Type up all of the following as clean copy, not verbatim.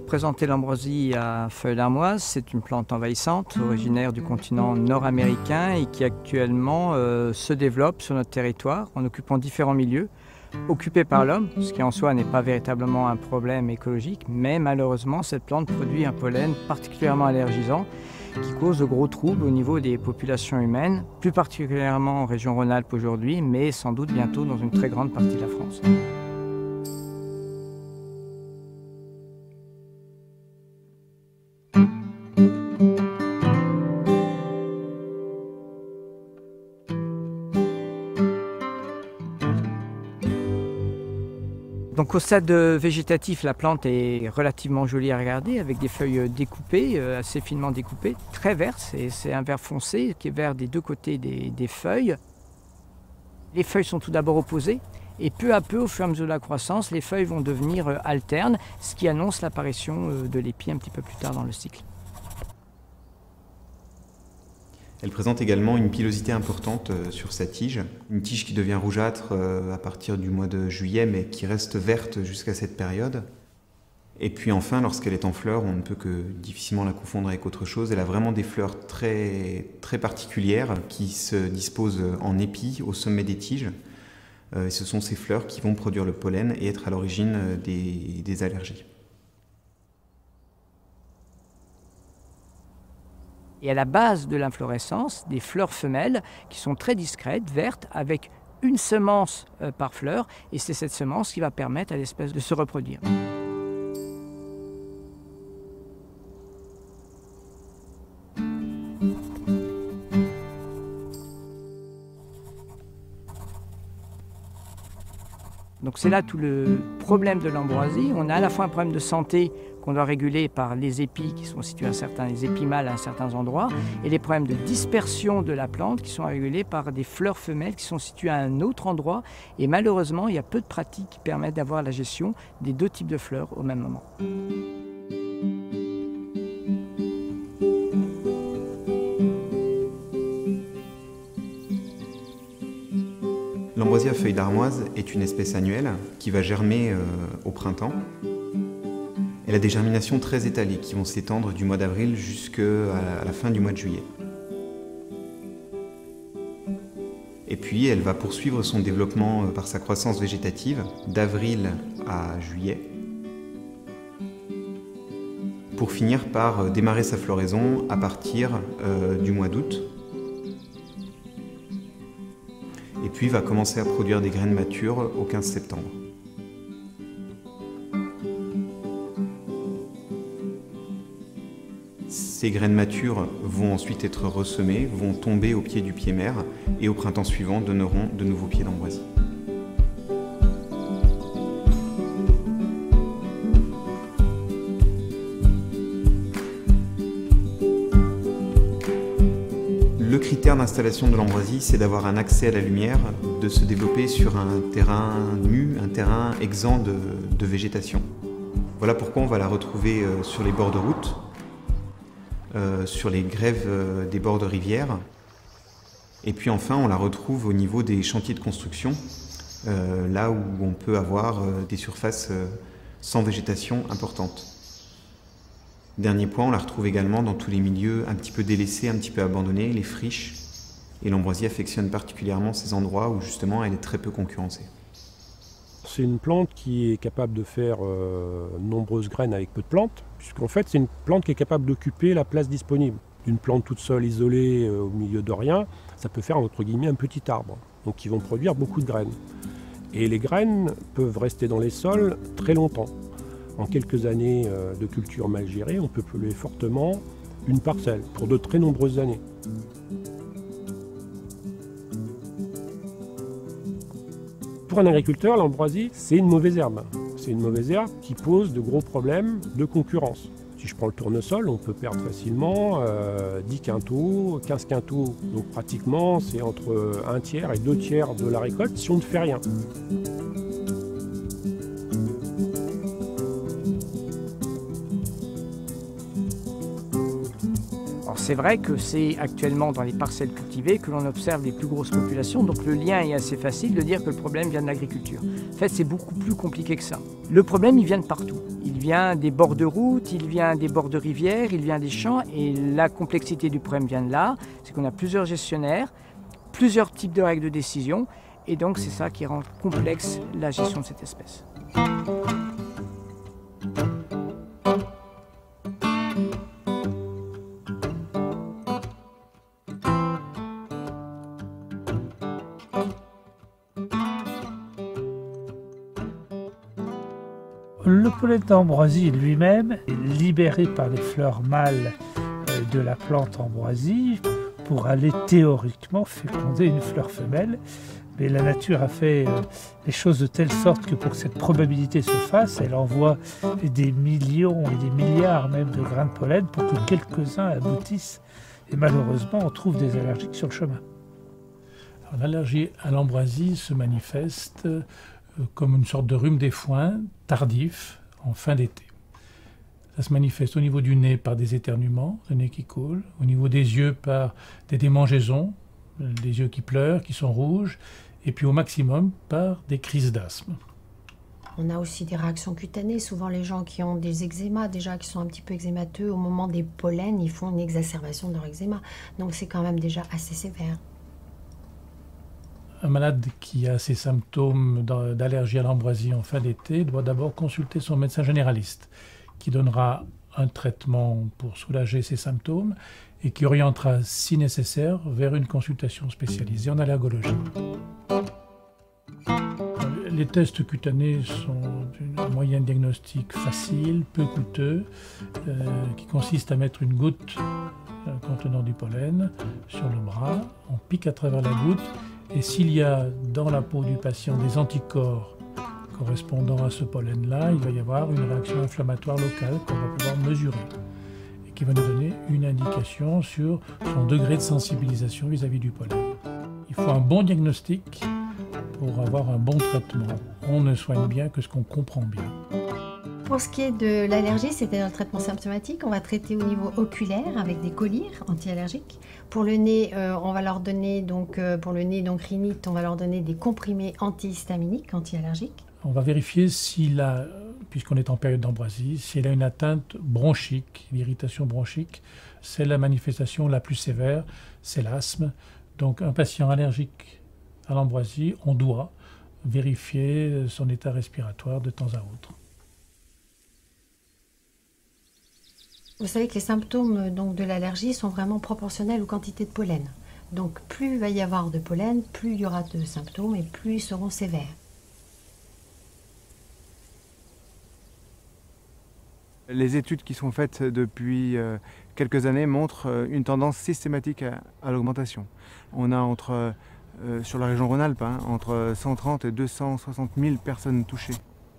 présenter l'ambroisie à feuilles d'armoise. C'est une plante envahissante, originaire du continent nord-américain et qui actuellement se développe sur notre territoire en occupant différents milieux, occupés par l'homme, ce qui en soi n'est pas véritablement un problème écologique, mais malheureusement cette plante produit un pollen particulièrement allergisant qui cause de gros troubles au niveau des populations humaines, plus particulièrement en région Rhône-Alpes aujourd'hui, mais sans doute bientôt dans une très grande partie de la France. Donc au stade végétatif, la plante est relativement jolie à regarder avec des feuilles découpées, assez finement découpées, très vertes. C'est un vert foncé qui est vert des deux côtés des feuilles. Les feuilles sont tout d'abord opposées et peu à peu, au fur et à mesure de la croissance, les feuilles vont devenir alternes, ce qui annonce l'apparition de l'épi un petit peu plus tard dans le cycle. Elle présente également une pilosité importante sur sa tige, une tige qui devient rougeâtre à partir du mois de juillet mais qui reste verte jusqu'à cette période. Et puis enfin, lorsqu'elle est en fleurs, on ne peut que difficilement la confondre avec autre chose. Elle a vraiment des fleurs très particulières qui se disposent en épis au sommet des tiges. Et ce sont ces fleurs qui vont produire le pollen et être à l'origine des allergies. Et à la base de l'inflorescence, des fleurs femelles qui sont très discrètes, vertes, avec une semence par fleur. Et c'est cette semence qui va permettre à l'espèce de se reproduire. Donc c'est là tout le problème de l'ambroisie. On a à la fois un problème de santé qu'on doit réguler par les épis qui sont situés les épis mâles à certains endroits, et les problèmes de dispersion de la plante qui sont régulés par des fleurs femelles qui sont situées à un autre endroit. Et malheureusement, il y a peu de pratiques qui permettent d'avoir la gestion des deux types de fleurs au même moment. L'ambroisie à feuilles d'armoise est une espèce annuelle qui va germer au printemps. Elle a des germinations très étalées qui vont s'étendre du mois d'avril jusqu'à la fin du mois de juillet. Et puis elle va poursuivre son développement par sa croissance végétative d'avril à juillet pour finir par démarrer sa floraison à partir du mois d'août. Et puis va commencer à produire des graines matures au 15 septembre. Ces graines matures vont ensuite être ressemées, vont tomber au pied du pied mère et au printemps suivant donneront de nouveaux pieds d'ambroisie. Le critère d'installation de l'ambroisie, c'est d'avoir un accès à la lumière, de se développer sur un terrain nu, un terrain exempt de végétation. Voilà pourquoi on va la retrouver sur les bords de route, sur les grèves des bords de rivières. Et puis enfin, on la retrouve au niveau des chantiers de construction, là où on peut avoir des surfaces sans végétation importantes. Dernier point, on la retrouve également dans tous les milieux un petit peu délaissés, un petit peu abandonnés, les friches. Et l'ambroisie affectionne particulièrement ces endroits où justement elle est très peu concurrencée. C'est une plante qui est capable de faire nombreuses graines avec peu de plantes, puisqu'en fait c'est une plante qui est capable d'occuper la place disponible. Une plante toute seule, isolée, au milieu de rien, ça peut faire entre guillemets un petit arbre, donc qui vont produire beaucoup de graines. Et les graines peuvent rester dans les sols très longtemps. En quelques années de culture mal gérée, on peut polluer fortement une parcelle pour de très nombreuses années. Pour un agriculteur, l'ambroisie, c'est une mauvaise herbe. C'est une mauvaise herbe qui pose de gros problèmes de concurrence. Si je prends le tournesol, on peut perdre facilement 10 quintaux, 15 quintaux. Donc pratiquement, c'est entre 1 tiers et 2 tiers de la récolte si on ne fait rien. c'est vrai que c'est actuellement dans les parcelles cultivées que l'on observe les plus grosses populations, donc le lien est assez facile de dire que le problème vient de l'agriculture. En fait, c'est beaucoup plus compliqué que ça. Le problème, il vient de partout. Il vient des bords de route, il vient des bords de rivières, il vient des champs, et la complexité du problème vient de là, c'est qu'on a plusieurs gestionnaires, plusieurs types de règles de décision, et donc c'est ça qui rend complexe la gestion de cette espèce. Le pollen d'ambroisie lui-même est libéré par les fleurs mâles de la plante ambroisie pour aller théoriquement féconder une fleur femelle. Mais la nature a fait les choses de telle sorte que pour que cette probabilité se fasse, elle envoie des millions et des milliards même de grains de pollen pour que quelques-uns aboutissent. Et malheureusement, on trouve des allergiques sur le chemin. L'allergie à l'ambroisie se manifeste comme une sorte de rhume des foins tardif en fin d'été. Ça se manifeste au niveau du nez par des éternuements, le nez qui coule, au niveau des yeux par des démangeaisons, des yeux qui pleurent, qui sont rouges, et puis au maximum par des crises d'asthme. On a aussi des réactions cutanées. Souvent, les gens qui ont des eczémas, déjà qui sont un petit peu eczémateux, au moment des pollens, ils font une exacerbation de leur eczéma. Donc c'est quand même déjà assez sévère. Un malade qui a ces symptômes d'allergie à l'ambroisie en fin d'été doit d'abord consulter son médecin généraliste, qui donnera un traitement pour soulager ces symptômes et qui orientera, si nécessaire, vers une consultation spécialisée en allergologie. Les tests cutanés sont un moyen de diagnostic facile, peu coûteux, qui consiste à mettre une goutte contenant du pollen sur le bras, on pique à travers la goutte, et s'il y a dans la peau du patient des anticorps correspondant à ce pollen-là, il va y avoir une réaction inflammatoire locale qu'on va pouvoir mesurer et qui va nous donner une indication sur son degré de sensibilisation vis-à-vis du pollen. Il faut un bon diagnostic pour avoir un bon traitement. On ne soigne bien que ce qu'on comprend bien. Pour ce qui est de l'allergie, c'est-à-dire le traitement symptomatique, on va traiter au niveau oculaire avec des collyres anti-allergiques. Pour le nez, on va leur donner pour le nez donc rhinite, on va leur donner des comprimés antihistaminiques, anti-allergiques. On va vérifier s'il a, puisqu'on est en période d'ambroisie, s'il a une atteinte bronchique, l'irritation bronchique, c'est la manifestation la plus sévère, c'est l'asthme. Donc un patient allergique à l'ambroisie, on doit vérifier son état respiratoire de temps à autre. Vous savez que les symptômes de l'allergie sont vraiment proportionnels aux quantités de pollen. Donc plus il va y avoir de pollen, plus il y aura de symptômes et plus ils seront sévères. Les études qui sont faites depuis quelques années montrent une tendance systématique à l'augmentation. On a sur la région Rhône-Alpes, entre 130 et 260 000 personnes touchées.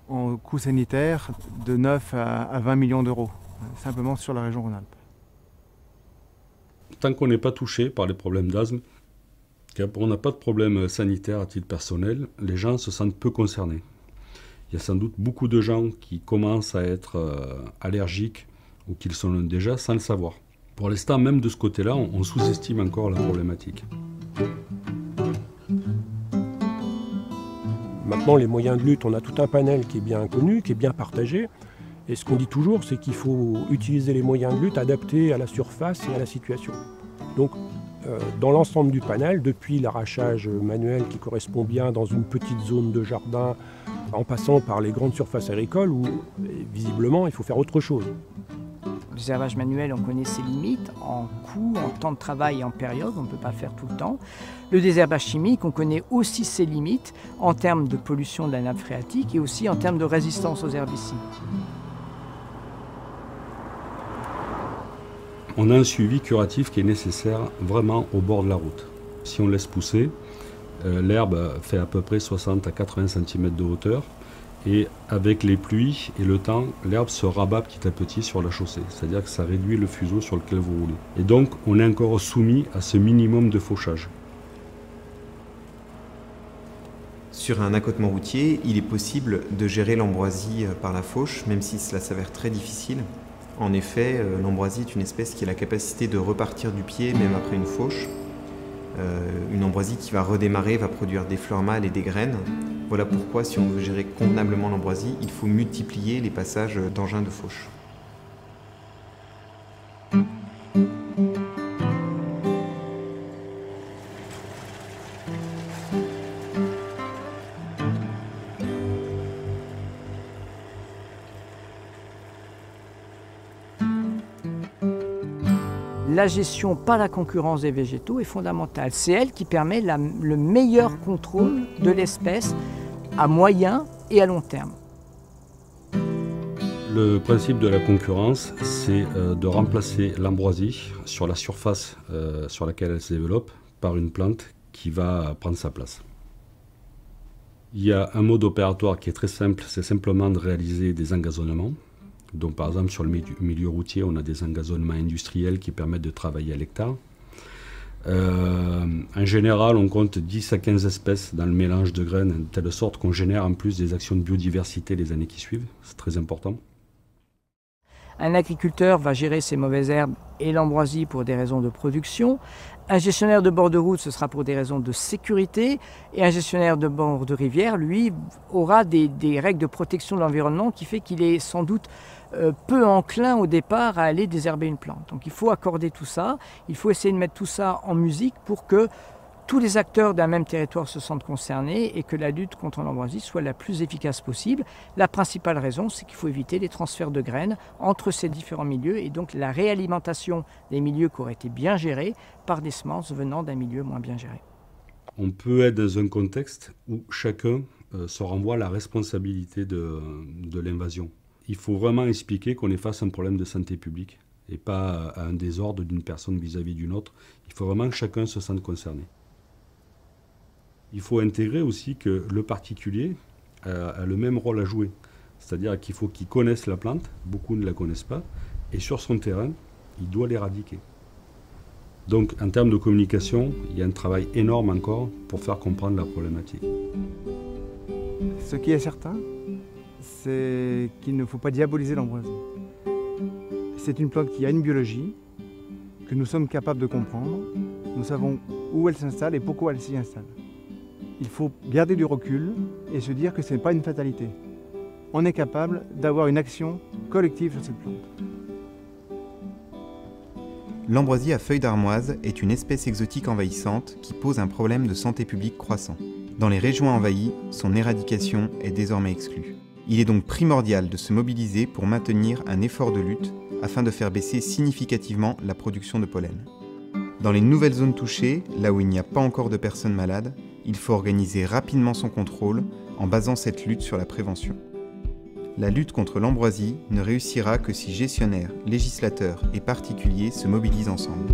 En coût sanitaire de 9 à 20 millions d'euros, simplement sur la région Rhône-Alpes. Tant qu'on n'est pas touché par les problèmes d'asthme, on n'a pas de problème sanitaire à titre personnel, les gens se sentent peu concernés. Il y a sans doute beaucoup de gens qui commencent à être allergiques ou qui le sont déjà sans le savoir. Pour l'instant, même de ce côté-là, on sous-estime encore la problématique. Maintenant, les moyens de lutte, on a tout un panel qui est bien connu, qui est bien partagé. Et ce qu'on dit toujours, c'est qu'il faut utiliser les moyens de lutte adaptés à la surface et à la situation. Donc, dans l'ensemble du panel, depuis l'arrachage manuel qui correspond bien dans une petite zone de jardin, en passant par les grandes surfaces agricoles où, visiblement, il faut faire autre chose. Le désherbage manuel, on connaît ses limites en coût, en temps de travail et en période, on ne peut pas faire tout le temps. Le désherbage chimique, on connaît aussi ses limites en termes de pollution de la nappe phréatique et aussi en termes de résistance aux herbicides. On a un suivi curatif qui est nécessaire vraiment au bord de la route. Si on laisse pousser, l'herbe fait à peu près 60 à 80 cm de hauteur et avec les pluies et le temps, l'herbe se rabat petit à petit sur la chaussée. C'est-à-dire que ça réduit le fuseau sur lequel vous roulez. Et donc, on est encore soumis à ce minimum de fauchage. Sur un accotement routier, il est possible de gérer l'ambroisie par la fauche, même si cela s'avère très difficile. En effet, l'ambroisie est une espèce qui a la capacité de repartir du pied même après une fauche. Une ambroisie qui va redémarrer va produire des fleurs mâles et des graines. Voilà pourquoi, si on veut gérer convenablement l'ambroisie, il faut multiplier les passages d'engins de fauche. La gestion par la concurrence des végétaux est fondamentale. C'est elle qui permet le meilleur contrôle de l'espèce à moyen et à long terme. Le principe de la concurrence, c'est de remplacer l'ambroisie sur la surface sur laquelle elle se développe par une plante qui va prendre sa place. Il y a un mode opératoire qui est très simple, c'est simplement de réaliser des engazonnements. Donc par exemple sur le milieu routier, on a des engazonnements industriels qui permettent de travailler à l'hectare. En général, on compte 10 à 15 espèces dans le mélange de graines, de telle sorte qu'on génère en plus des actions de biodiversité les années qui suivent. C'est très important. Un agriculteur va gérer ses mauvaises herbes et l'ambroisie pour des raisons de production. Un gestionnaire de bord de route, ce sera pour des raisons de sécurité. Et un gestionnaire de bord de rivière, lui, aura des règles de protection de l'environnement qui fait qu'il est sans doute peu enclin au départ à aller désherber une plante. Donc il faut accorder tout ça, il faut essayer de mettre tout ça en musique pour que tous les acteurs d'un même territoire se sentent concernés et que la lutte contre l'ambroisie soit la plus efficace possible. La principale raison, c'est qu'il faut éviter les transferts de graines entre ces différents milieux et donc la réalimentation des milieux qui auraient été bien gérés par des semences venant d'un milieu moins bien géré. On peut être dans un contexte où chacun se renvoie la responsabilité de l'invasion. Il faut vraiment expliquer qu'on est face à un problème de santé publique et pas à un désordre d'une personne vis-à-vis d'une autre. Il faut vraiment que chacun se sente concerné. Il faut intégrer aussi que le particulier a le même rôle à jouer. C'est-à-dire qu'il faut qu'il connaisse la plante, beaucoup ne la connaissent pas, et sur son terrain, il doit l'éradiquer. Donc en termes de communication, il y a un travail énorme encore pour faire comprendre la problématique. Ce qui est certain, c'est qu'il ne faut pas diaboliser l'ambroisie. C'est une plante qui a une biologie, que nous sommes capables de comprendre. Nous savons où elle s'installe et pourquoi elle s'y installe. Il faut garder du recul et se dire que ce n'est pas une fatalité. On est capable d'avoir une action collective sur cette plante. L'ambroisie à feuilles d'armoise est une espèce exotique envahissante qui pose un problème de santé publique croissant. Dans les régions envahies, son éradication est désormais exclue. Il est donc primordial de se mobiliser pour maintenir un effort de lutte afin de faire baisser significativement la production de pollen. Dans les nouvelles zones touchées, là où il n'y a pas encore de personnes malades, il faut organiser rapidement son contrôle en basant cette lutte sur la prévention. La lutte contre l'ambroisie ne réussira que si gestionnaires, législateurs et particuliers se mobilisent ensemble.